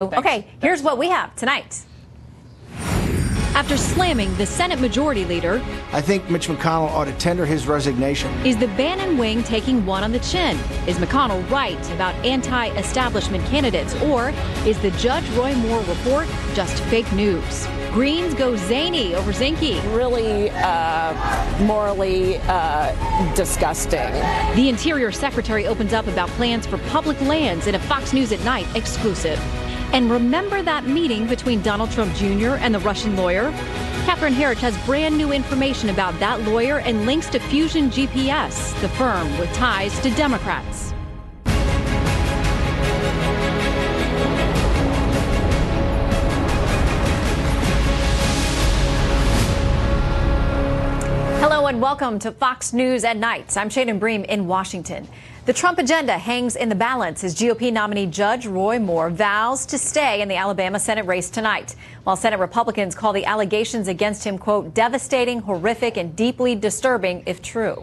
Okay, here's what we have tonight. After slamming the Senate Majority Leader, I think Mitch McConnell ought to tender his resignation. Is the Bannon wing taking one on the chin? Is McConnell right about anti-establishment candidates? Or is the Judge Roy Moore report just fake news? Greens go zany over Zinke. Really morally disgusting. The Interior Secretary opens up about plans for public lands in a Fox News at Night exclusive. And remember that meeting between Donald Trump Jr. and the Russian lawyer? Catherine Herridge has brand new information about that lawyer and links to Fusion GPS, the firm with ties to Democrats. Hello and welcome to Fox News at Night. I'm Shannon Bream in Washington. The Trump agenda hangs in the balance as GOP nominee Judge Roy Moore vows to stay in the Alabama Senate race tonight, while Senate Republicans call the allegations against him, quote, devastating, horrific, and deeply disturbing if true.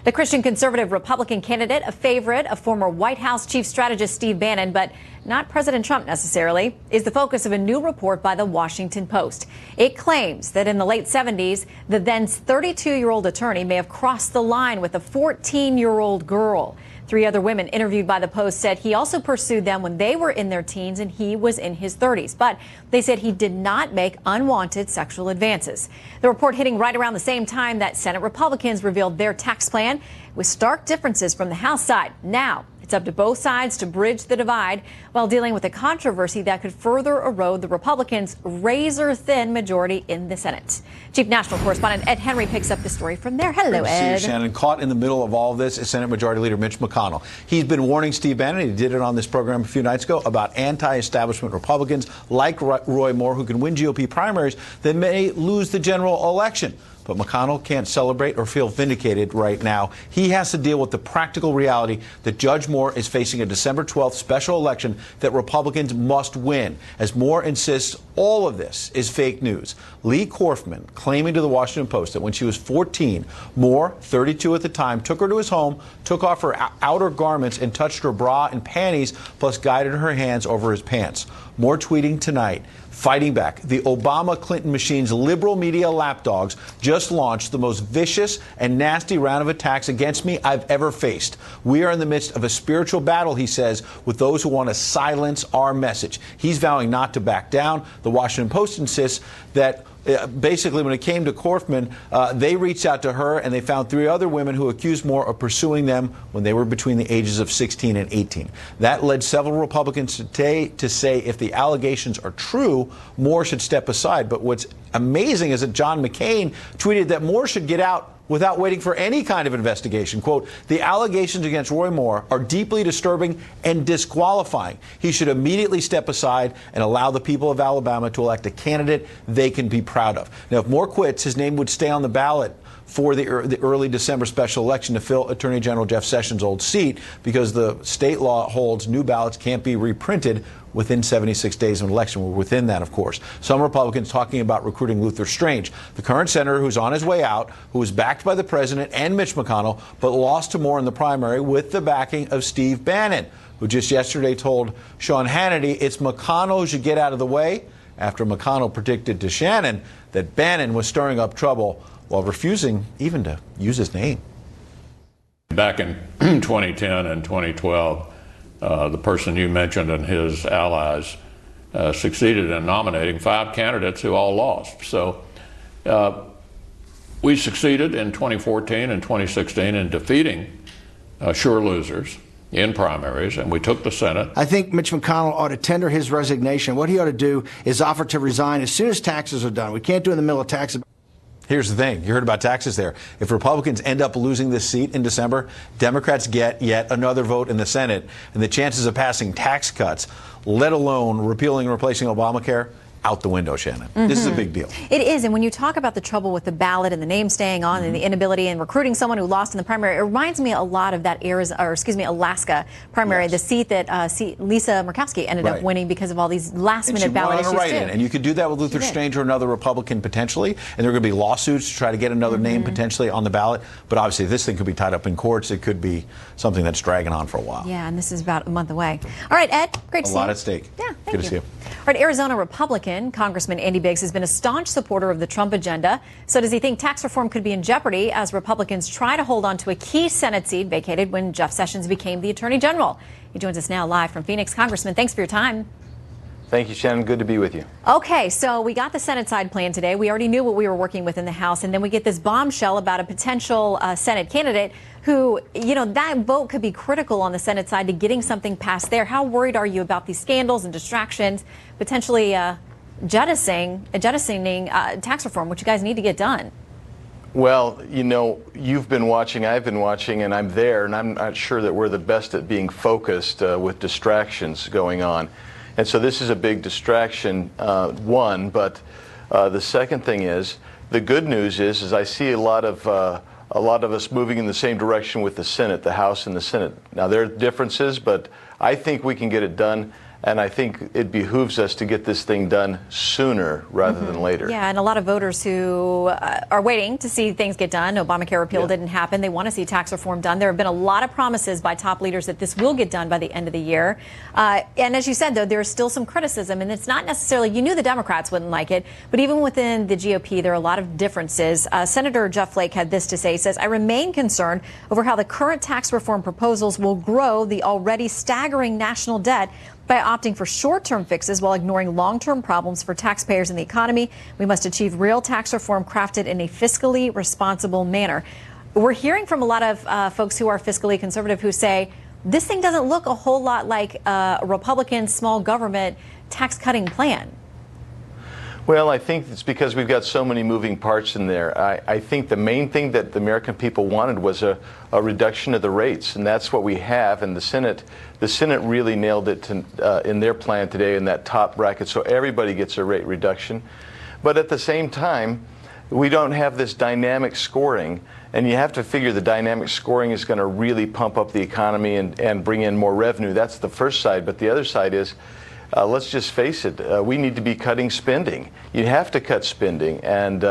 The Christian conservative Republican candidate, a favorite of former White House chief strategist Steve Bannon, but not President Trump necessarily, is the focus of a new report by the Washington Post. It claims that in the late 70s, the then 32-year-old attorney may have crossed the line with a 14-year-old girl. 3 other women interviewed by the Post said he also pursued them when they were in their teens and he was in his 30s. But they said he did not make unwanted sexual advances. The report hitting right around the same time that Senate Republicans revealed their tax plan with stark differences from the House side. Now it's up to both sides to bridge the divide while dealing with a controversy that could further erode the Republicans' razor-thin majority in the Senate. Chief National Correspondent Ed Henry picks up the story from there. Hello, Ed. See you, Shannon. Caught in the middle of all of this is Senate Majority Leader Mitch McConnell. He's been warning Steve Bannon, he did it on this program a few nights ago, about anti-establishment Republicans like Roy Moore who can win GOP primaries that may lose the general election. But McConnell can't celebrate or feel vindicated right now. He has to deal with the practical reality that Judge Moore is facing a December 12th special election that Republicans must win, as Moore insists all of this is fake news. Lee Korfman claiming to the Washington Post that when she was 14, Moore, 32 at the time, took her to his home, took off her outer garments and touched her bra and panties, plus guided her hands over his pants. Moore tweeting tonight, fighting back. The Obama-Clinton machine's liberal media lapdogs just launched the most vicious and nasty round of attacks against me I've ever faced. We are in the midst of a spiritual battle, he says, with those who want to silence our message. He's vowing not to back down. The Washington Post insists that basically, when it came to Korfman, they reached out to her and they found 3 other women who accused Moore of pursuing them when they were between the ages of 16 and 18. That led several Republicans today to say if the allegations are true, Moore should step aside. But what's amazing is that John McCain tweeted that Moore should get out without waiting for any kind of investigation. Quote, the allegations against Roy Moore are deeply disturbing and disqualifying. He should immediately step aside and allow the people of Alabama to elect a candidate they can be proud of. Now, if Moore quits, his name would stay on the ballot for the early December special election to fill Attorney General Jeff Sessions' old seat, because the state law holds new ballots can't be reprinted within 76 days of an election. We're within that, of course. Some Republicans talking about recruiting Luther Strange, the current senator who's on his way out, who was backed by the president and Mitch McConnell, but lost to Moore in the primary with the backing of Steve Bannon, who just yesterday told Sean Hannity it's McConnell who should get out of the way, after McConnell predicted to Shannon that Bannon was stirring up trouble while refusing even to use his name. Back in 2010 and 2012, the person you mentioned and his allies succeeded in nominating 5 candidates who all lost. So we succeeded in 2014 and 2016 in defeating sure losers in primaries, and we took the Senate. I think Mitch McConnell ought to tender his resignation. What he ought to do is offer to resign as soon as taxes are done. We can't do it in the middle of taxes. Here's the thing. You heard about taxes there. If Republicans end up losing this seat in December, Democrats get yet another vote in the Senate, and the chances of passing tax cuts, let alone repealing and replacing Obamacare, out the window, Shannon. This is a big deal. It is, and when you talk about the trouble with the ballot and the name staying on and the inability in recruiting someone who lost in the primary, it reminds me a lot of that Alaska primary, the seat that Lisa Murkowski ended up winning because of all these last-minute ballot issues. And you could do that with Luther Strange or another Republican potentially, and there are going to be lawsuits to try to get another name potentially on the ballot. But obviously, this thing could be tied up in courts. It could be something that's dragging on for a while. Yeah, and this is about a month away. All right, Ed, great to see you. A lot at stake. Yeah, thank you. Good to see you. All right, Arizona Republican Congressman Andy Biggs has been a staunch supporter of the Trump agenda. So does he think tax reform could be in jeopardy as Republicans try to hold on to a key Senate seat vacated when Jeff Sessions became the Attorney General? He joins us now live from Phoenix. Congressman, thanks for your time. Thank you, Shannon. Good to be with you. Okay, so we got the Senate side plan today. We already knew what we were working with in the House, and then we get this bombshell about a potential Senate candidate who, that vote could be critical on the Senate side to getting something passed there. How worried are you about these scandals and distractions, potentially jettisoning tax reform, which you guys need to get done? Well, you've been watching, I've been watching, and I'm there, and I'm not sure that we're the best at being focused with distractions going on. And so this is a big distraction, one, but the second thing is, the good news is I see a lot of us moving in the same direction with the Senate, the House and the Senate. Now, there are differences, but I think we can get it done. And I think it behooves us to get this thing done sooner rather than later. Yeah, and a lot of voters who are waiting to see things get done. Obamacare repeal didn't happen. They want to see tax reform done. There have been a lot of promises by top leaders that this will get done by the end of the year. And as you said, though, there's still some criticism. And it's not necessarily, you knew the Democrats wouldn't like it. But even within the GOP, there are a lot of differences. Senator Jeff Flake had this to say. He says, I remain concerned over how the current tax reform proposals will grow the already staggering national debt by opting for short-term fixes while ignoring long-term problems for taxpayers and the economy. We must achieve real tax reform crafted in a fiscally responsible manner. We're hearing from a lot of folks who are fiscally conservative who say this thing doesn't look a whole lot like a Republican small government tax-cutting plan. Well, I think it's because we've got so many moving parts in there. I think the main thing that the American people wanted was a reduction of the rates, and that's what we have. And the Senate really nailed it in their plan today in that top bracket, so everybody gets a rate reduction. But at the same time, we don't have this dynamic scoring, and you have to figure the dynamic scoring is going to really pump up the economy and bring in more revenue. That's the first side, but the other side is, let's just face it, we need to be cutting spending. You have to cut spending, and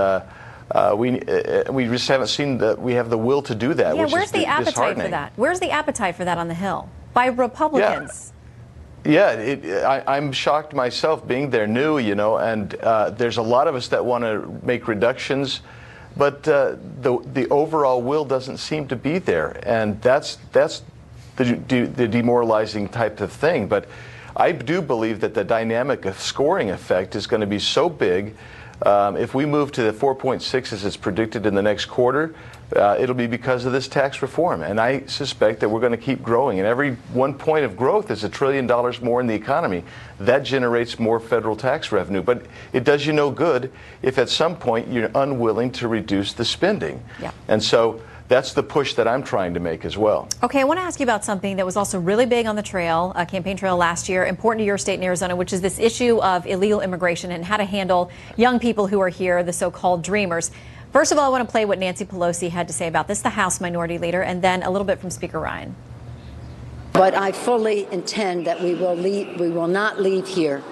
we just haven't seen that we have the will to do that. Yeah, which where's is the appetite for that? Where's the appetite for that on the Hill by Republicans? Yeah, I'm shocked myself being there new, and there's a lot of us that want to make reductions, but the overall will doesn't seem to be there, and that's the demoralizing type of thing. But I do believe that the dynamic scoring effect is going to be so big. If we move to the 4.6 as it's predicted in the next quarter, it'll be because of this tax reform. And I suspect that we're going to keep growing. And every 1 point of growth is $1 trillion more in the economy. That generates more federal tax revenue. But it does you no good if at some point you're unwilling to reduce the spending. Yeah. And so that's the push that I'm trying to make as well. Okay, I want to ask you about something that was also really big on the trail, campaign trail last year, important to your state in Arizona, which is this issue of illegal immigration and how to handle young people who are here, the so-called dreamers. First of all, I want to play what Nancy Pelosi had to say about this, the House Minority Leader, and then a little bit from Speaker Ryan. But I fully intend that we will not leave here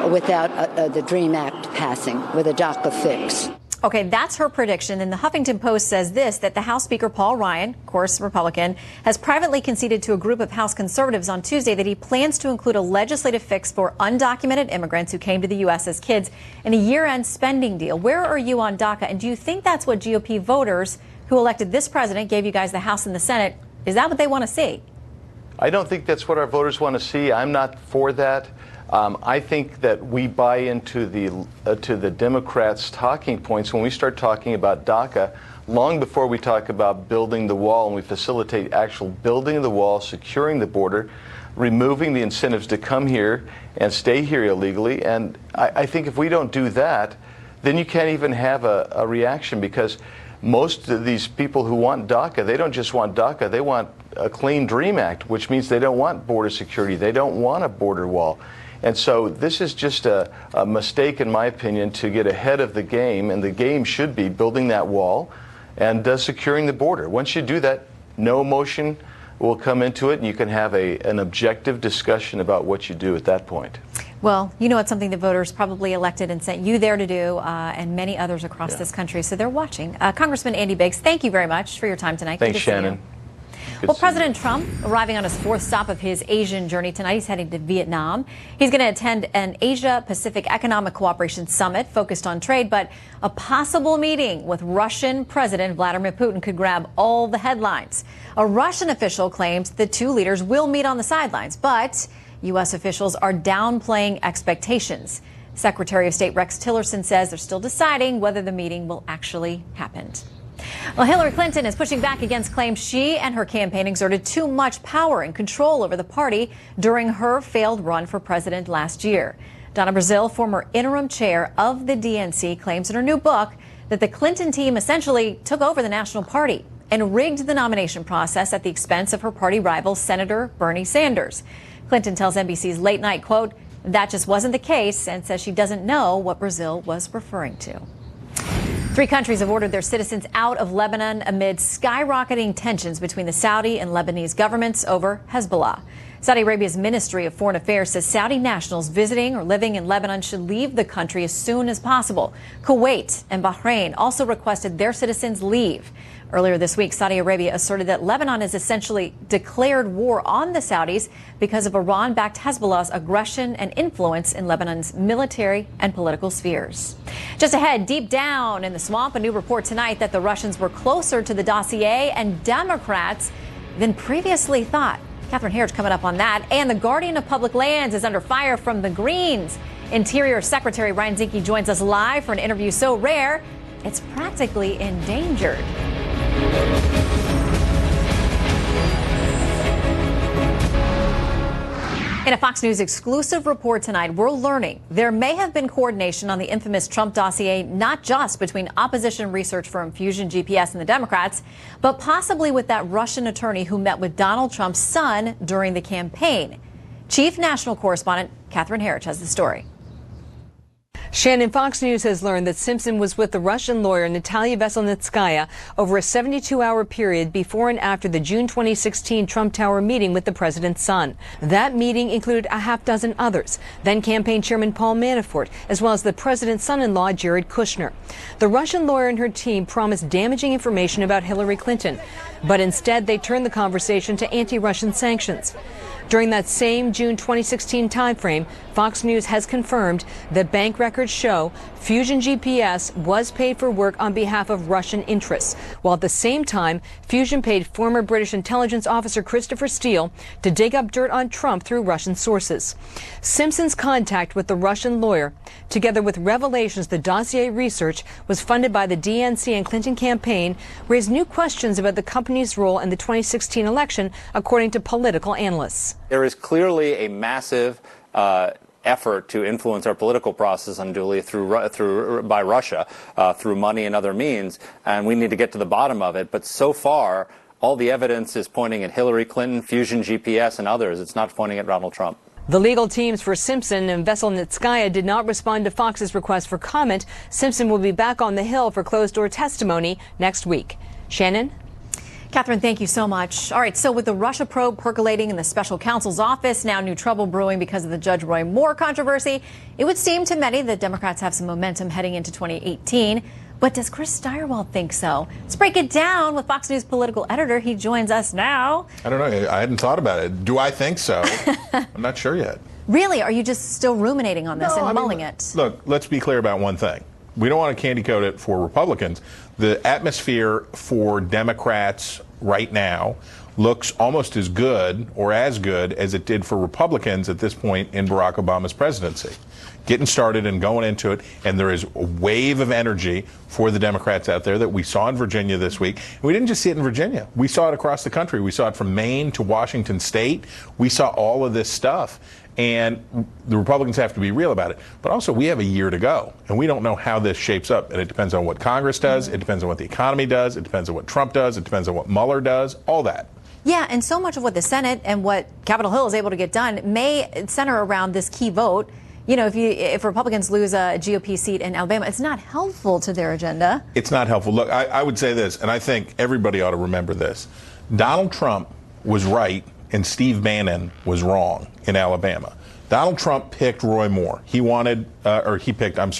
without the DREAM Act passing, with a DACA fix. Okay, that's her prediction. And the Huffington Post says this, that the House Speaker Paul Ryan, of course, Republican, has privately conceded to a group of House conservatives on Tuesday that he plans to include a legislative fix for undocumented immigrants who came to the U.S. as kids in a year-end spending deal. Where are you on DACA? And do you think that's what GOP voters who elected this president, gave you guys the House and the Senate, is that what they want to see? I don't think that's what our voters want to see. I'm not for that. I think that we buy into the Democrats' talking points when we start talking about DACA, long before we talk about building the wall, and we facilitate actual building of the wall, securing the border, removing the incentives to come here and stay here illegally. And I think if we don't do that, then you can't even have a reaction, because most of these people who want DACA, they don't just want DACA, they want a clean DREAM Act, which means they don't want border security, they don't want a border wall. And so this is just a mistake, in my opinion, to get ahead of the game, and the game should be building that wall and securing the border. Once you do that, no emotion will come into it, and you can have an objective discussion about what you do at that point. Well, you know, it's something the voters probably elected and sent you there to do, and many others across this country, so they're watching. Congressman Andy Biggs, thank you very much for your time tonight. Thanks, Shannon. Well, President Trump arriving on his fourth stop of his Asian journey tonight. He's heading to Vietnam. He's going to attend an Asia-Pacific Economic Cooperation Summit focused on trade, but a possible meeting with Russian President Vladimir Putin could grab all the headlines. A Russian official claims the two leaders will meet on the sidelines, but U.S. officials are downplaying expectations. Secretary of State Rex Tillerson says they're still deciding whether the meeting will actually happen. Well, Hillary Clinton is pushing back against claims she and her campaign exerted too much power and control over the party during her failed run for president last year. Donna Brazile, former interim chair of the DNC, claims in her new book that the Clinton team essentially took over the national party and rigged the nomination process at the expense of her party rival, Senator Bernie Sanders. Clinton tells NBC's Late Night, quote, that just wasn't the case, and says she doesn't know what Brazile was referring to. 3 countries have ordered their citizens out of Lebanon amid skyrocketing tensions between the Saudi and Lebanese governments over Hezbollah. Saudi Arabia's Ministry of Foreign Affairs says Saudi nationals visiting or living in Lebanon should leave the country as soon as possible. Kuwait and Bahrain also requested their citizens leave. Earlier this week, Saudi Arabia asserted that Lebanon has essentially declared war on the Saudis because of Iran-backed Hezbollah's aggression and influence in Lebanon's military and political spheres. Just ahead, deep down in the swamp, a new report tonight that the Russians were closer to the dossier and Democrats than previously thought. Catherine Herridge coming up on that. And the Guardian of Public Lands is under fire from the Greens. Interior Secretary Ryan Zinke joins us live for an interview so rare, it's practically endangered. In a Fox News exclusive report tonight, we're learning there may have been coordination on the infamous Trump dossier, not just between opposition research firm Fusion GPS and the Democrats, but possibly with that Russian attorney who met with Donald Trump's son during the campaign. Chief National Correspondent Catherine Herridge has the story. Shannon, Fox News has learned that Simpson was with the Russian lawyer Natalia Veselnitskaya over a 72-hour period before and after the June 2016 Trump Tower meeting with the president's son. That meeting included a half dozen others, then campaign chairman Paul Manafort, as well as the president's son-in-law Jared Kushner. The Russian lawyer and her team promised damaging information about Hillary Clinton, but instead they turned the conversation to anti-Russian sanctions. During that same June 2016 timeframe, Fox News has confirmed that bank records show Fusion GPS was paid for work on behalf of Russian interests, while at the same time, Fusion paid former British intelligence officer Christopher Steele to dig up dirt on Trump through Russian sources. Simpson's contact with the Russian lawyer, together with revelations the dossier research was funded by the DNC and Clinton campaign, raised new questions about the company's role in the 2016 election, according to political analysts. There is clearly a massive effort to influence our political process unduly by Russia through money and other means, and we need to get to the bottom of it. But so far, all the evidence is pointing at Hillary Clinton, Fusion GPS, and others. It's not pointing at Donald Trump. The legal teams for Simpson and Veselnitskaya did not respond to Fox's request for comment. Simpson will be back on the Hill for closed-door testimony next week. Shannon? Catherine, thank you so much. All right, so with the Russia probe percolating in the special counsel's office, now new trouble brewing because of the Judge Roy Moore controversy, it would seem to many that Democrats have some momentum heading into 2018. But does Chris Steyerwalt think so? Let's break it down with Fox News political editor. He joins us now. I don't know. I hadn't thought about it. Do I think so? I'm not sure yet. Really? Are you just still ruminating on this and mulling it? Look, let's be clear about one thing. We don't want to candy coat it for Republicans. The atmosphere for Democrats right now looks almost as good or as good as it did for Republicans at this point in Barack Obama's presidency. Getting started and going into it, and there is a wave of energy for the Democrats out there that we saw in Virginia this week. And we didn't just see it in Virginia. We saw it across the country. We saw it from Maine to Washington State. We saw all of this stuff. And the Republicans have to be real about it. But also, we have a year to go, and we don't know how this shapes up. And it depends on what Congress does. It depends on what the economy does. It depends on what Trump does. It depends on what Mueller does, all that. Yeah, and so much of what the Senate and what Capitol Hill is able to get done may center around this key vote. You know, if Republicans lose a GOP seat in Alabama, it's not helpful to their agenda. It's not helpful. Look, I would say this, and I think everybody ought to remember this. Donald Trump was right and Steve Bannon was wrong in Alabama. Donald Trump picked Roy Moore. He wanted, Luther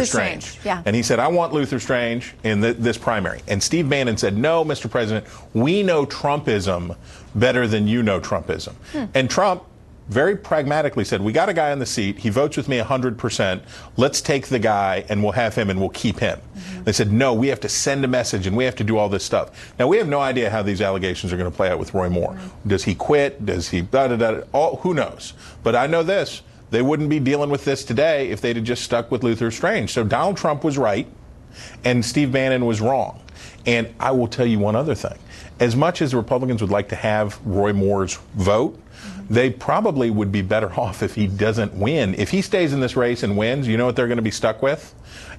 Strange. Yeah. And he said, I want Luther Strange in this primary. And Steve Bannon said, no, Mr. President, we know Trumpism better than you know Trumpism. And Trump very pragmatically said, we got a guy on the seat. He votes with me 100%. Let's take the guy and we'll have him and we'll keep him. They said, no, we have to send a message and we have to do all this stuff. Now, we have no idea how these allegations are going to play out with Roy Moore. Does he quit? Does he who knows? But I know this. They wouldn't be dealing with this today if they'd have just stuck with Luther Strange. So Donald Trump was right and Steve Bannon was wrong. And I will tell you one other thing. As much as the Republicans would like to have Roy Moore's vote, they probably would be better off if he doesn't win. If he stays in this race and wins, you know what they're going to be stuck with?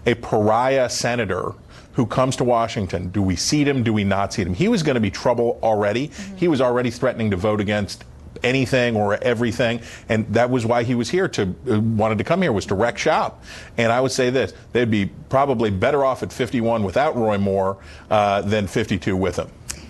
A pariah senator who comes to Washington. Do we seat him? Do we not seat him? He was going to be trouble already. He was already threatening to vote against anything or everything, and that was why he was here wanted to come here, was to wreck shop. And I would say this, they'd be probably better off at 51 without Roy Moore than 52 with him.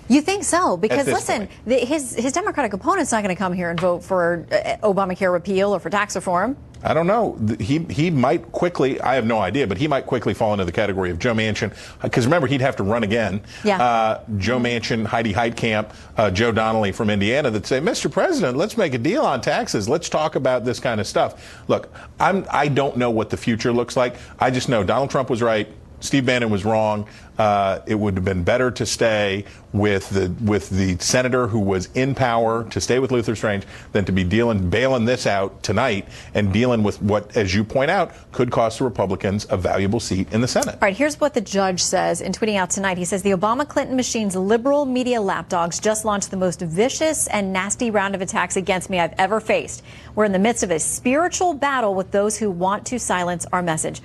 You think so? Because listen, his Democratic opponent's not going to come here and vote for Obamacare repeal or for tax reform. I don't know. He might quickly, I have no idea, but he might quickly fall into the category of Joe Manchin. Because remember, he'd have to run again. Yeah. Joe Manchin, Heidi Heitkamp, Joe Donnelly from Indiana that say, Mr. President, let's make a deal on taxes. Let's talk about this kind of stuff. Look, I don't know what the future looks like. I just know Donald Trump was right. Steve Bannon was wrong. It would have been better to stay with the senator who was in power, to stay with Luther Strange, than to be bailing this out tonight and dealing with what, as you point out, could cost the Republicans a valuable seat in the Senate. All right, here's what the judge says in tweeting out tonight. He says the Obama-Clinton machine's liberal media lapdogs just launched the most vicious and nasty round of attacks against me I've ever faced. We're in the midst of a spiritual battle with those who want to silence our message.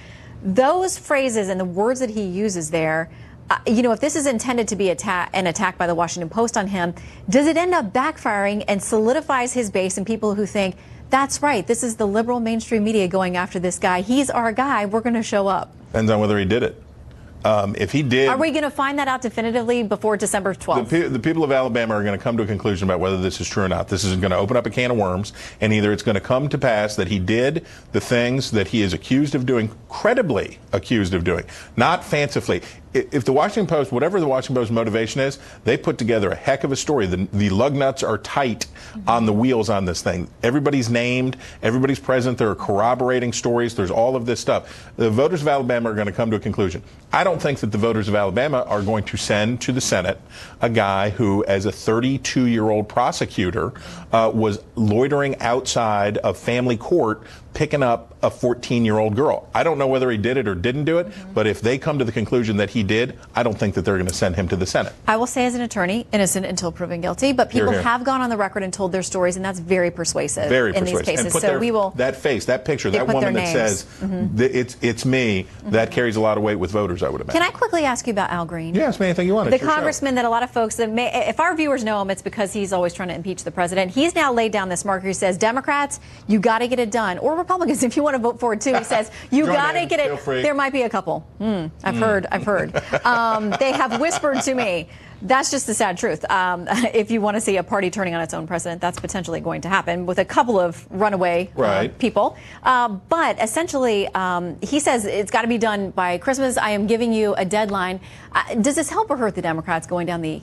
Those phrases and the words that he uses there, if this is intended to be an attack by the Washington Post on him, does it end up backfiring and solidifies his base and people who think, that's right, this is the liberal mainstream media going after this guy. He's our guy. We're going to show up. Depends on whether he did it. If he did... Are we going to find that out definitively before December 12th? The people of Alabama are going to come to a conclusion about whether this is true or not. This is going to open up a can of worms, and either it's going to come to pass that he did the things that he is accused of doing, credibly accused of doing, not fancifully. If the Washington Post, whatever the Washington Post motivation is, they put together a heck of a story. The lug nuts are tight on the wheels on this thing. Everybody's named, everybody's present. There are corroborating stories. There's all of this stuff. The voters of Alabama are going to come to a conclusion. I don't think that the voters of Alabama are going to send to the Senate a guy who, as a 32-year-old prosecutor, was loitering outside of family court picking up a 14-year-old girl. I don't know whether he did it or didn't do it, but if they come to the conclusion that he did, I don't think that they're going to send him to the Senate. I will say as an attorney, innocent until proven guilty, but people have gone on the record and told their stories, and that's very persuasive in these cases. And put so we will... That face, that picture, that woman that says, it's me, that carries a lot of weight with voters, I would imagine. Can I quickly ask you about Al Green? Yeah, ask me anything you want. The congressman that a lot of folks, if our viewers know him, it's because he's always trying to impeach the president. He's now laid down this marker. He says, Democrats, you got to get it done. Or Republicans, if you want to vote for it too. He says, you got to get it. There might be a couple. I've heard. They have whispered to me. That's just the sad truth. If you want to see a party turning on its own president, that's potentially going to happen with a couple of runaway people. But essentially, he says it's got to be done by Christmas. I am giving you a deadline. Does this help or hurt the Democrats going down the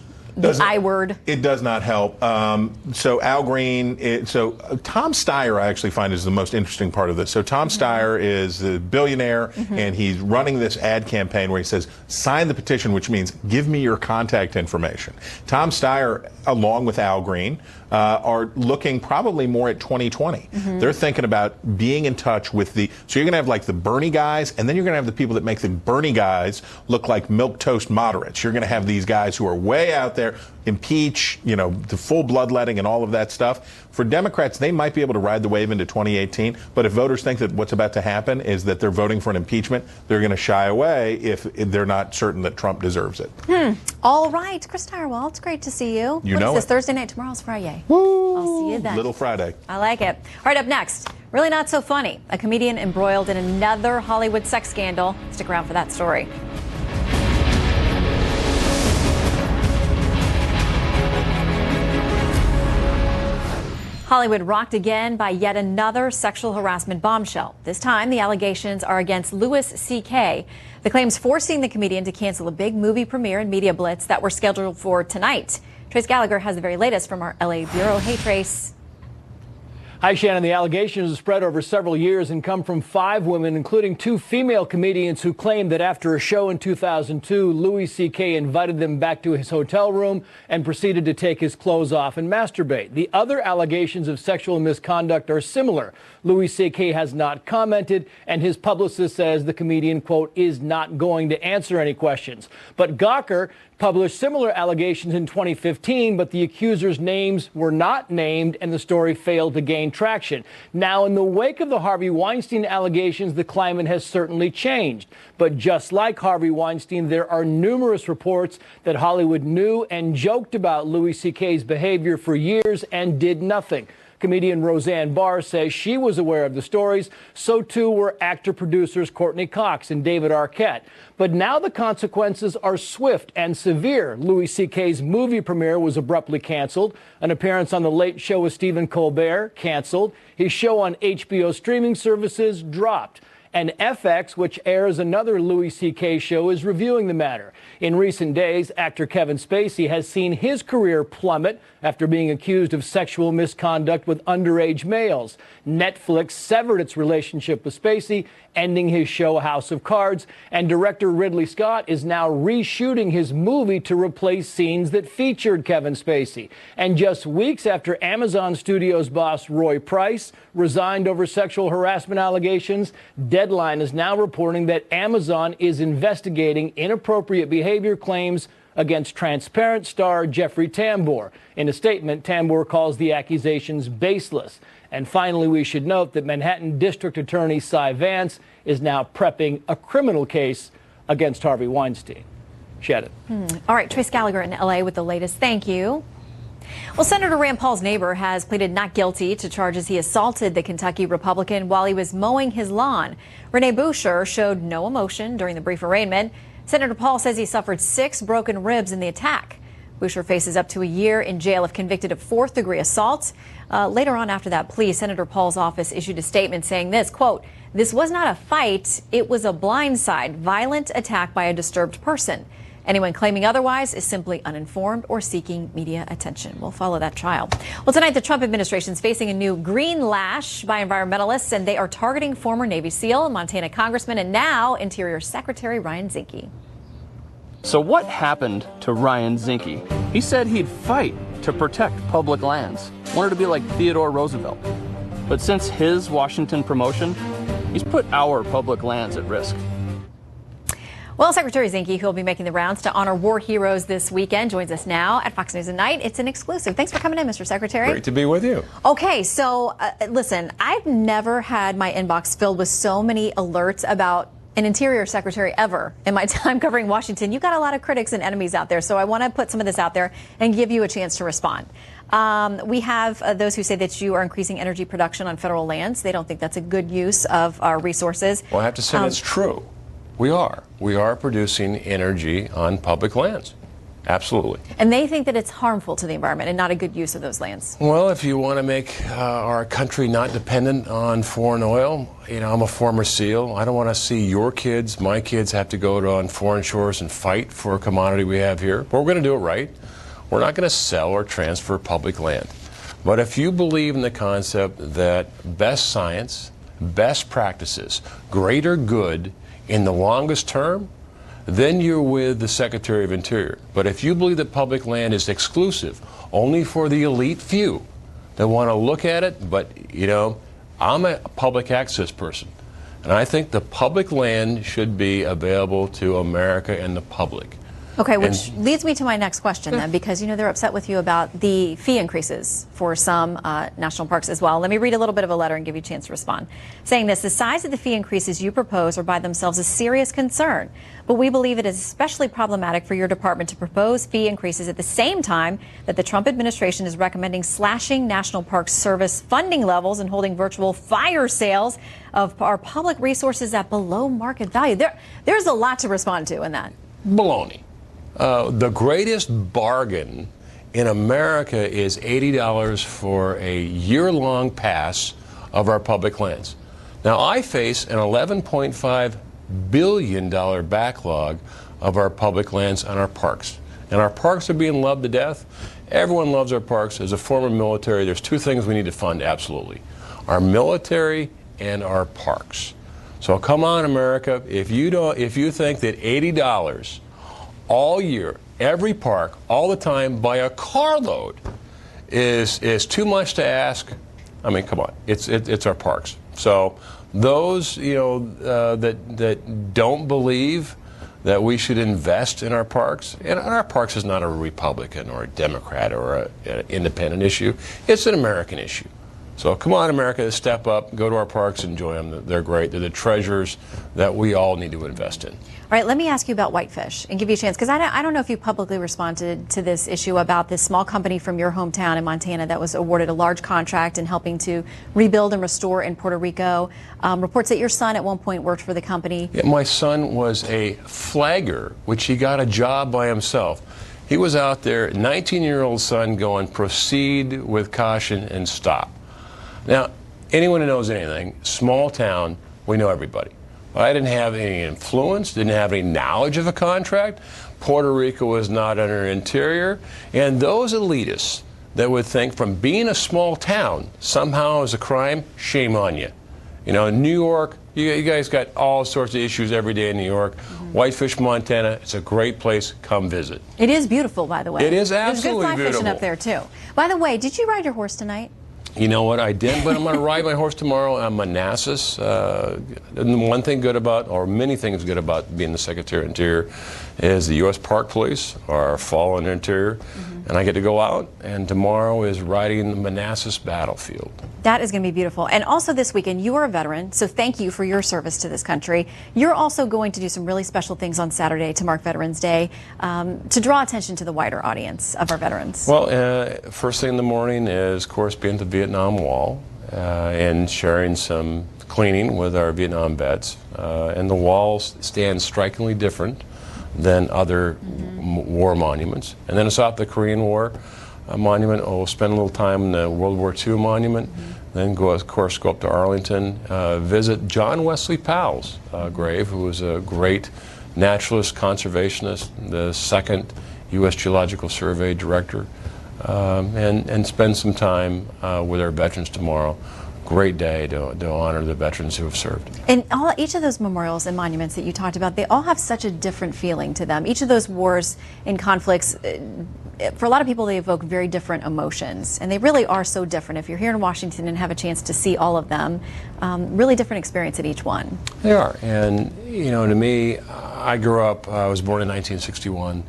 I word? It does not help. So Al Green, Tom Steyer I actually find is the most interesting part of this. So Tom Steyer is a billionaire, and he's running this ad campaign where he says, sign the petition, which means give me your contact information. Tom Steyer, along with Al Green, are looking probably more at 2020. They're thinking about being in touch with so you're going to have like the Bernie guys, and then you're going to have the people that make the Bernie guys look like milquetoast moderates. You're going to have these guys who are way out there there, impeach, the full bloodletting and all of that stuff. For Democrats, they might be able to ride the wave into 2018, but if voters think that what's about to happen is that they're voting for an impeachment, they're going to shy away if they're not certain that Trump deserves it. All right, Chris Tyrewell, it's great to see you. You know this it. Thursday night, tomorrow's Friday. Woo! I'll see you then. Little Friday. I like it. All right, up next, really not so funny. A comedian embroiled in another Hollywood sex scandal. Stick around for that story. Hollywood rocked again by yet another sexual harassment bombshell. This time, the allegations are against Louis C.K. The claims forcing the comedian to cancel a big movie premiere and media blitz that were scheduled for tonight. Trace Gallagher has the very latest from our L.A. bureau. Hey, Trace. Hi, Shannon. The allegations have spread over several years and come from 5 women, including 2 female comedians who claimed that after a show in 2002, Louis C.K. invited them back to his hotel room and proceeded to take his clothes off and masturbate. The other allegations of sexual misconduct are similar. Louis C.K. has not commented, and his publicist says the comedian, quote, is not going to answer any questions. But Gawker published similar allegations in 2015, but the accusers' names were not named and the story failed to gain traction. Now, in the wake of the Harvey Weinstein allegations, the climate has certainly changed. But just like Harvey Weinstein, there are numerous reports that Hollywood knew and joked about Louis C.K.'s behavior for years and did nothing. Comedian Roseanne Barr says she was aware of the stories. So too were actor-producers Courtney Cox and David Arquette. But now the consequences are swift and severe. Louis C.K.'s movie premiere was abruptly canceled. An appearance on The Late Show with Stephen Colbert canceled. His show on HBO streaming services dropped. And FX, which airs another Louis C.K. show, is reviewing the matter. In recent days, actor Kevin Spacey has seen his career plummet after being accused of sexual misconduct with underage males. Netflix severed its relationship with Spacey, ending his show House of Cards, and director Ridley Scott is now reshooting his movie to replace scenes that featured Kevin Spacey. And just weeks after Amazon Studios boss Roy Price resigned over sexual harassment allegations, Deadline is now reporting that Amazon is investigating inappropriate behavior claims against Transparent star Jeffrey Tambor. In a statement, Tambor calls the accusations baseless. And finally, we should note that Manhattan District Attorney Cy Vance is now prepping a criminal case against Harvey Weinstein. Shannon. All right, Trace Gallagher in L.A. with the latest. Thank you. Well, Senator Rand Paul's neighbor has pleaded not guilty to charges he assaulted the Kentucky Republican while he was mowing his lawn. Renee Boucher showed no emotion during the brief arraignment. Senator Paul says he suffered 6 broken ribs in the attack. Boucher faces up to a year in jail if convicted of 4th-degree assault. Later on after that plea, Senator Paul's office issued a statement saying this, quote, "This was not a fight, it was a blindside, violent attack by a disturbed person. Anyone claiming otherwise is simply uninformed or seeking media attention." We'll follow that trial. Well, tonight the Trump administration is facing a new green lash by environmentalists, and they are targeting former Navy SEAL, Montana Congressman, and now Interior Secretary Ryan Zinke. So what happened to Ryan Zinke? He said he'd fight to protect public lands. Wanted to be like Theodore Roosevelt. But since his Washington promotion, he's put our public lands at risk. Well, Secretary Zinke, who will be making the rounds to honor war heroes this weekend, joins us now at Fox News at Night. It's an exclusive. Thanks for coming in, Mr. Secretary. Great to be with you. Okay, so listen, I've never had my inbox filled with so many alerts about an Interior Secretary ever in my time covering Washington. You've got a lot of critics and enemies out there, so I want to put some of this out there and give you a chance to respond. We have those who say that you are increasing energy production on federal lands. They don't think that's a good use of our resources. Well, I have to say that's true. We are. We are producing energy on public lands. Absolutely. And they think that it's harmful to the environment and not a good use of those lands. Well, if you want to make our country not dependent on foreign oil, I'm a former SEAL. I don't want to see your kids, my kids, have to go on foreign shores and fight for a commodity we have here. But we're going to do it right. We're not going to sell or transfer public land. But if you believe in the concept that best science, best practices, greater good in the longest term, then you're with the Secretary of Interior. But if you believe that public land is exclusive, only for the elite few that want to look at it, but, I'm a public access person. And I think the public land should be available to America and the public. Okay, which leads me to my next question then, because, you know, they're upset with you about the fee increases for some national parks as well. Let me read a little bit of a letter and give you a chance to respond. Saying this, the size of the fee increases you propose are by themselves a serious concern, but we believe it is especially problematic for your department to propose fee increases at the same time that the Trump administration is recommending slashing national park service funding levels and holding virtual fire sales of our public resources at below market value. There's a lot to respond to in that. Baloney. The greatest bargain in America is $80 for a year-long pass of our public lands. Now, I face an $11.5 billion backlog of our public lands and our parks. And our parks are being loved to death. Everyone loves our parks. As a former military, there's two things we need to fund absolutely: our military and our parks. So come on, America, if you think that $80 all year, every park, all the time, by a carload is too much to ask, I mean, come on, it's our parks. So those, you know, that don't believe that we should invest in our parks, and our parks is not a Republican or a Democrat or an independent issue, it's an American issue. So come on, America, step up, go to our parks, enjoy them. They're great. They're the treasures that we all need to invest in. All right, let me ask you about whitefish and give you a chance, because I don't know if you publicly responded to this issue about this small company from your hometown in Montana that was awarded a large contract in helping to rebuild and restore in Puerto Rico. Reports that your son at one point worked for the company. Yeah, my son was a flagger, which he got a job by himself. He was out there, 19-year-old son, going, proceed with caution and stop. Now, anyone who knows anything, small town, we know everybody. I didn't have any influence, didn't have any knowledge of a contract. Puerto Rico was not under interior. And those elitists that would think from being a small town somehow is a crime, shame on you. You know, New York, you guys got all sorts of issues every day in New York. Whitefish, Montana, it's a great place. Come visit. It is beautiful, by the way. It is absolutely There's good fly beautiful. fishing up there, too. By the way, did you ride your horse tonight? You know what, I did, but I'm going to ride my horse tomorrow on Manassas. And one thing good about, or many things good about being the Secretary of Interior, is the U.S. Park Police are fall in the interior, and I get to go out, and tomorrow is riding the Manassas battlefield. That is going to be beautiful. And also this weekend, you are a veteran, so thank you for your service to this country. You're also going to do some really special things on Saturday to mark Veterans Day, to draw attention to the wider audience of our veterans. Well, first thing in the morning is, of course, being at the Vietnam Wall and sharing some cleaning with our Vietnam vets. And the walls stand strikingly different than other war monuments. And then it's off the Korean War monument. We'll spend a little time in the World War II monument. Then go, of course, go up to Arlington, visit John Wesley Powell's grave, who was a great naturalist, conservationist, the second U.S. Geological Survey director, and spend some time with our veterans tomorrow. Great day to honor the veterans who have served. And each of those memorials and monuments that you talked about, they all have such a different feeling to them. Each of those wars and conflicts, for a lot of people, they evoke very different emotions, and they really are so different. If you're here in Washington and have a chance to see all of them, really different experience at each one. They are, and you know, to me, I grew up, I was born in 1961,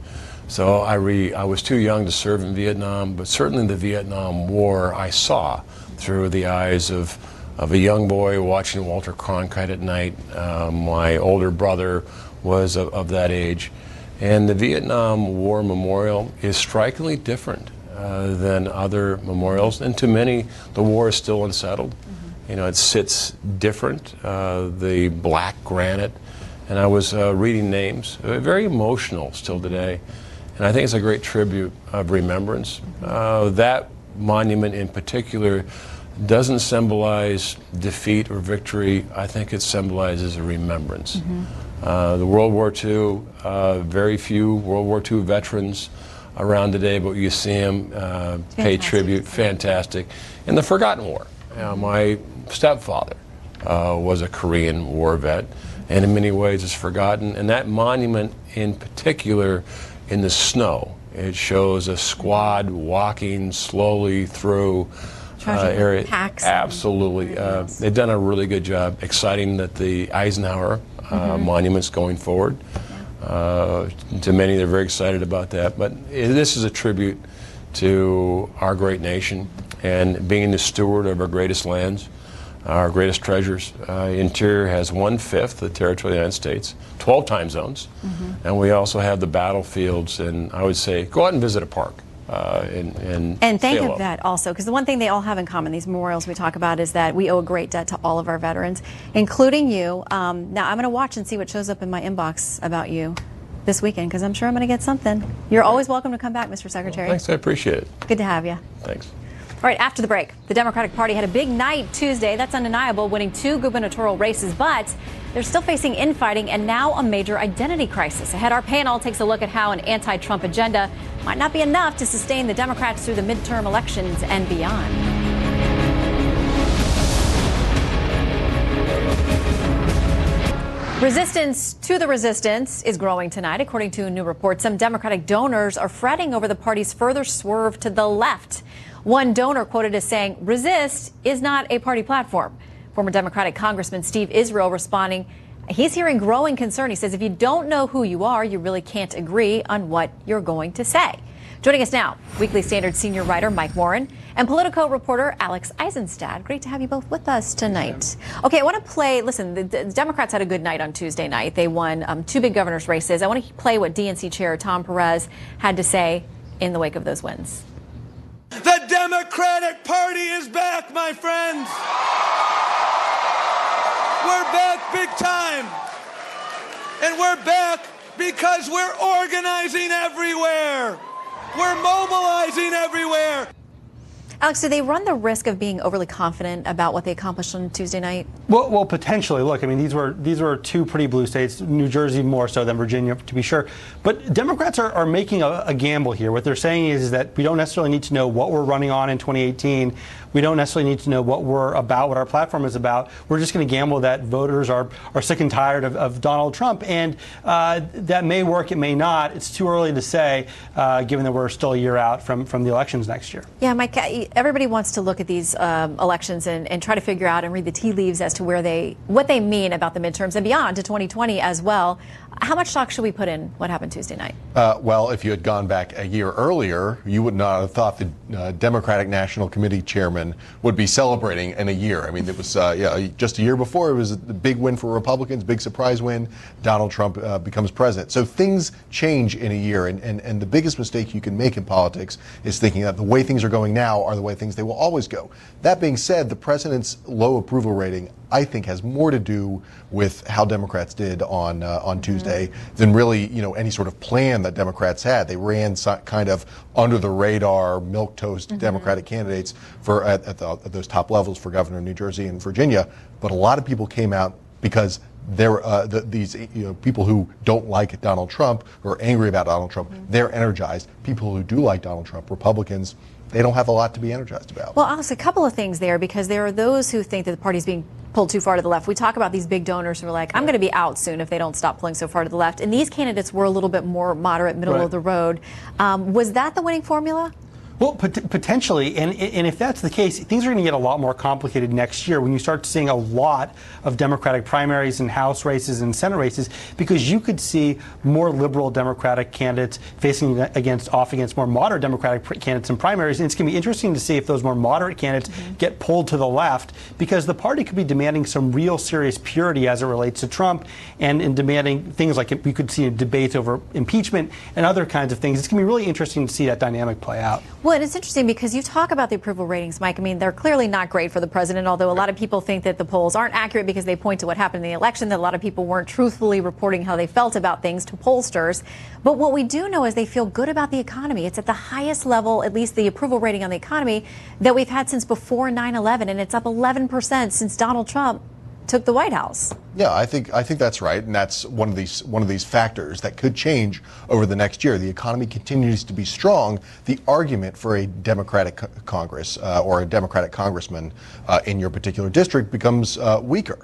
so I was too young to serve in Vietnam, but certainly the Vietnam War I saw through the eyes of a young boy watching Walter Cronkite at night. My older brother was of that age. And the Vietnam War Memorial is strikingly different than other memorials. And to many, the war is still unsettled. You know, it sits different, the black granite. And I was reading names, very emotional still today. And I think it's a great tribute of remembrance. That monument in particular doesn't symbolize defeat or victory. I think it symbolizes a remembrance. The World War II, very few World War II veterans around today, but you see them pay tribute. Fantastic. And the Forgotten War. My stepfather was a Korean War vet, and in many ways is forgotten. And that monument in particular, in the snow, it shows a squad walking slowly through area. Absolutely. They've done a really good job. Exciting that the Eisenhower monument's going forward. To many, they're very excited about that. But this is a tribute to our great nation and being the steward of our greatest lands, our greatest treasures. Interior has 1/5 the territory of the United States, 12 time zones, and we also have the battlefields. And I would say, go out and visit a park. And think of that also, because the one thing they all have in common, these memorials we talk about, is that we owe a great debt to all of our veterans, including you. Now, I'm going to watch and see what shows up in my inbox about you this weekend, because I'm sure I'm going to get something. You're always welcome to come back, Mr. Secretary. Well, thanks, I appreciate it. Good to have you. Thanks. All right, after the break, the Democratic Party had a big night Tuesday. That's undeniable, winning 2 gubernatorial races, but they're still facing infighting and now a major identity crisis. Ahead, our panel takes a look at how an anti-Trump agenda might not be enough to sustain the Democrats through the midterm elections and beyond. Resistance to the resistance is growing tonight. According to a new report, some Democratic donors are fretting over the party's further swerve to the left. One donor quoted as saying, "Resist is not a party platform." Former Democratic Congressman Steve Israel responding, he's hearing growing concern. He says, if you don't know who you are, you really can't agree on what you're going to say. Joining us now, Weekly Standard senior writer Mike Warren and Politico reporter Alex Eisenstadt. Great to have you both with us tonight. Okay, I want to play, listen, the Democrats had a good night on Tuesday night. They won 2 big governor's races. I want to play what DNC Chair Tom Perez had to say in the wake of those wins. The Democratic Party is back, my friends. We're back big time. And we're back because we're organizing everywhere. We're mobilizing everywhere. Alex, do they run the risk of being overly confident about what they accomplished on Tuesday night? Well, potentially. Look, I mean, these were 2 pretty blue states, New Jersey more so than Virginia, to be sure. But Democrats are making a gamble here. What they're saying is that we don't necessarily need to know what we're running on in 2018. We don't necessarily need to know what we're about, what our platform is about. We're just going to gamble that voters are sick and tired of Donald Trump. And that may work, it may not. It's too early to say, given that we're still a year out from the elections next year. Yeah, Mike, everybody wants to look at these elections and try to figure out and read the tea leaves as to what they mean about the midterms and beyond to 2020 as well. How much stock should we put in what happened Tuesday night? Well, if you had gone back a year earlier, you would not have thought the Democratic National Committee chairman would be celebrating in a year. I mean, it was just a year before, it was a big win for Republicans, big surprise win. Donald Trump becomes president. So things change in a year, and the biggest mistake you can make in politics is thinking that the way things are going now are the way things they will always go. That being said, the president's low approval rating, I think, has more to do with how Democrats did on Tuesday than really, any sort of plan that Democrats had. They ran kind of under the radar, milquetoast Democratic candidates at those top levels for governor of New Jersey and Virginia. But a lot of people came out because these people who don't like Donald Trump or are angry about Donald Trump, they're energized. People who do like Donald Trump, Republicans, they don't have a lot to be energized about. Well, Alex, a couple of things there, because there are those who think that the party's being pulled too far to the left. We talk about these big donors who are like, I'm going to be out soon if they don't stop pulling so far to the left. And these candidates were a little bit more moderate, middle of the road. Was that the winning formula? Well, potentially, and if that's the case, things are going to get a lot more complicated next year when you start seeing a lot of Democratic primaries and House races and Senate races, because you could see more liberal Democratic candidates facing off against more moderate Democratic candidates in primaries. And it's going to be interesting to see if those more moderate candidates get pulled to the left, because the party could be demanding some real serious purity as it relates to Trump and demanding things like we could see debates over impeachment and other kinds of things. It's going to be really interesting to see that dynamic play out. Well, and it's interesting because you talk about the approval ratings, Mike. I mean, they're clearly not great for the president, although a lot of people think that the polls aren't accurate because they point to what happened in the election, that a lot of people weren't truthfully reporting how they felt about things to pollsters. But what we do know is they feel good about the economy. It's at the highest level, at least the approval rating on the economy, that we've had since before 9/11, and it's up 11% since Donald Trump took the White House. Yeah, I think that's right, and that's one of these factors that could change over the next year. The economy continues to be strong. The argument for a Democratic Congress or a Democratic congressman in your particular district becomes weaker.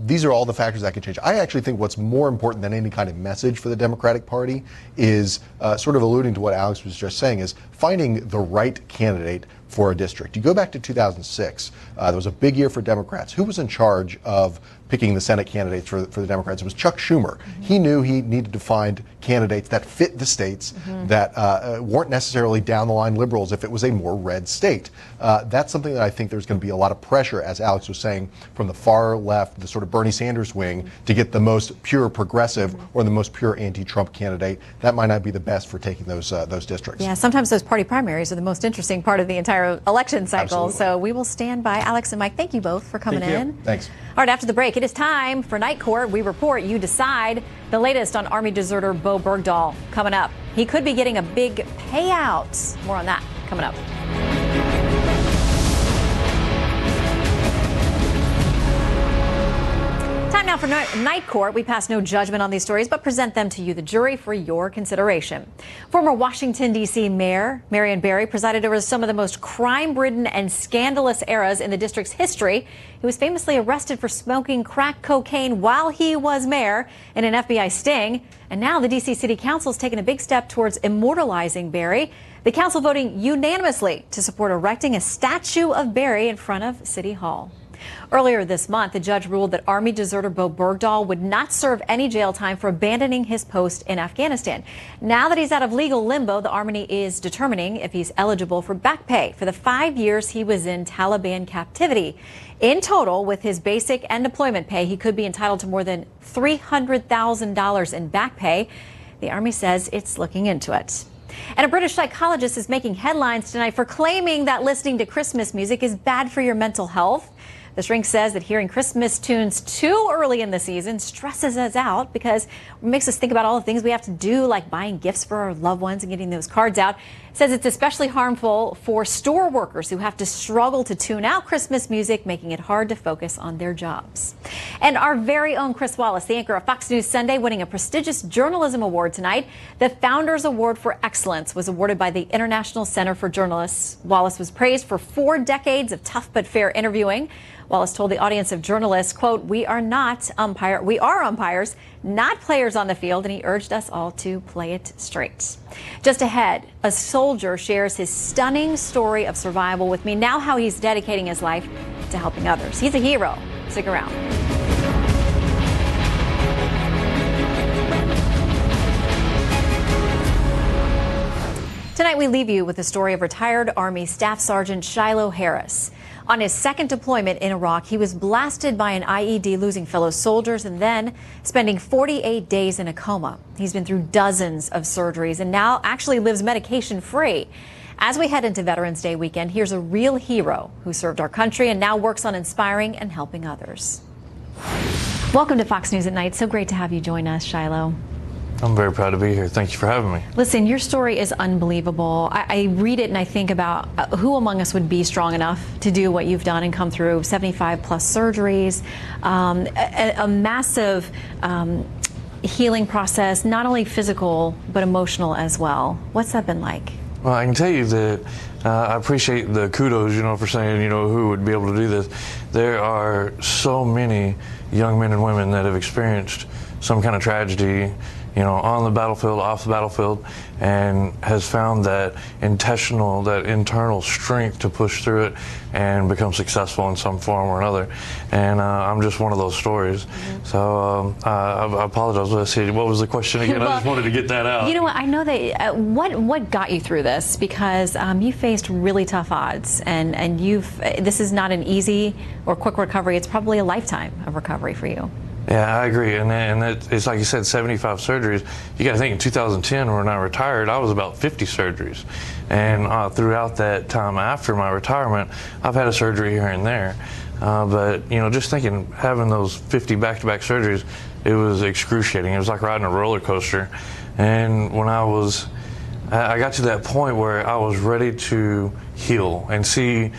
These are all the factors that could change. I actually think what's more important than any kind of message for the Democratic Party is sort of alluding to what Alex was just saying, is finding the right candidate for a district. You go back to 2006, there was a big year for Democrats. Who was in charge of picking the Senate candidates for the Democrats. It was Chuck Schumer. He knew he needed to find candidates that fit the states that weren't necessarily down the line liberals if it was a more red state. That's something that I think there's going to be a lot of pressure, as Alex was saying, from the far left, the sort of Bernie Sanders wing, to get the most pure progressive or the most pure anti-Trump candidate. That might not be the best for taking those districts. Yeah, sometimes those party primaries are the most interesting part of the entire election cycle. Absolutely. So we will stand by. Alex and Mike, thank you both for coming in. Thanks. All right, after the break, it is time for Night Court. We report, you decide. The latest on Army deserter Bo Bergdahl coming up. He could be getting a big payout. More on that coming up. Time now for Night Court. We pass no judgment on these stories, but present them to you, the jury, for your consideration. Former Washington, D.C. Mayor Marion Barry presided over some of the most crime-ridden and scandalous eras in the district's history. He was famously arrested for smoking crack cocaine while he was mayor in an FBI sting. And now the D.C. City Council has taken a big step towards immortalizing Barry. The council voting unanimously to support erecting a statue of Barry in front of City Hall. Earlier this month, the judge ruled that Army deserter Bo Bergdahl would not serve any jail time for abandoning his post in Afghanistan. Now that he's out of legal limbo, the Army is determining if he's eligible for back pay for the 5 years he was in Taliban captivity. In total, with his basic and deployment pay, he could be entitled to more than $300,000 in back pay. The Army says it's looking into it. And a British psychologist is making headlines tonight for claiming that listening to Christmas music is bad for your mental health. The shrink says that hearing Christmas tunes too early in the season stresses us out because it makes us think about all the things we have to do, like buying gifts for our loved ones and getting those cards out. It says it's especially harmful for store workers who have to struggle to tune out Christmas music, making it hard to focus on their jobs. And our very own Chris Wallace, the anchor of Fox News Sunday, winning a prestigious journalism award tonight. The Founders Award for Excellence was awarded by the International Center for Journalists. Wallace was praised for 4 decades of tough but fair interviewing. Wallace told the audience of journalists, quote, we are umpires, not players on the field, and he urged us all to play it straight. Just ahead, a soldier shares his stunning story of survival with me, now how he's dedicating his life to helping others. He's a hero. Stick around. Tonight we leave you with the story of retired Army Staff Sergeant Shiloh Harris. On his second deployment in Iraq, he was blasted by an IED, losing fellow soldiers and then spending 48 days in a coma. He's been through dozens of surgeries and now actually lives medication-free. As we head into Veterans Day weekend, here's a real hero who served our country and now works on inspiring and helping others. Welcome to Fox News at Night. So great to have you join us, Shiloh. I'm very proud to be here. Thank you for having me. Listen, your story is unbelievable. I read it and I think about who among us would be strong enough to do what you've done and come through 75 plus surgeries, a massive healing process, not only physical but emotional as well. What's that been like? Well, I can tell you that I appreciate the kudos, for saying, who would be able to do this. There are so many young men and women that have experienced some kind of tragedy, on the battlefield, off the battlefield, and has found that internal strength to push through it and become successful in some form or another. And I'm just one of those stories. So I apologize. Let's see, what was the question again? I just wanted to get that out. You know what? I know that what got you through this, because you faced really tough odds, and this is not an easy or quick recovery. It's probably a lifetime of recovery for you. Yeah, I agree, and it's like you said, 75 surgeries. You got to think in 2010 when I retired, I was about 50 surgeries, and throughout that time after my retirement, I've had a surgery here and there. But just thinking, having those 50 back-to-back surgeries, it was excruciating. It was like riding a roller coaster. And when I got to that point where I was ready to heal and see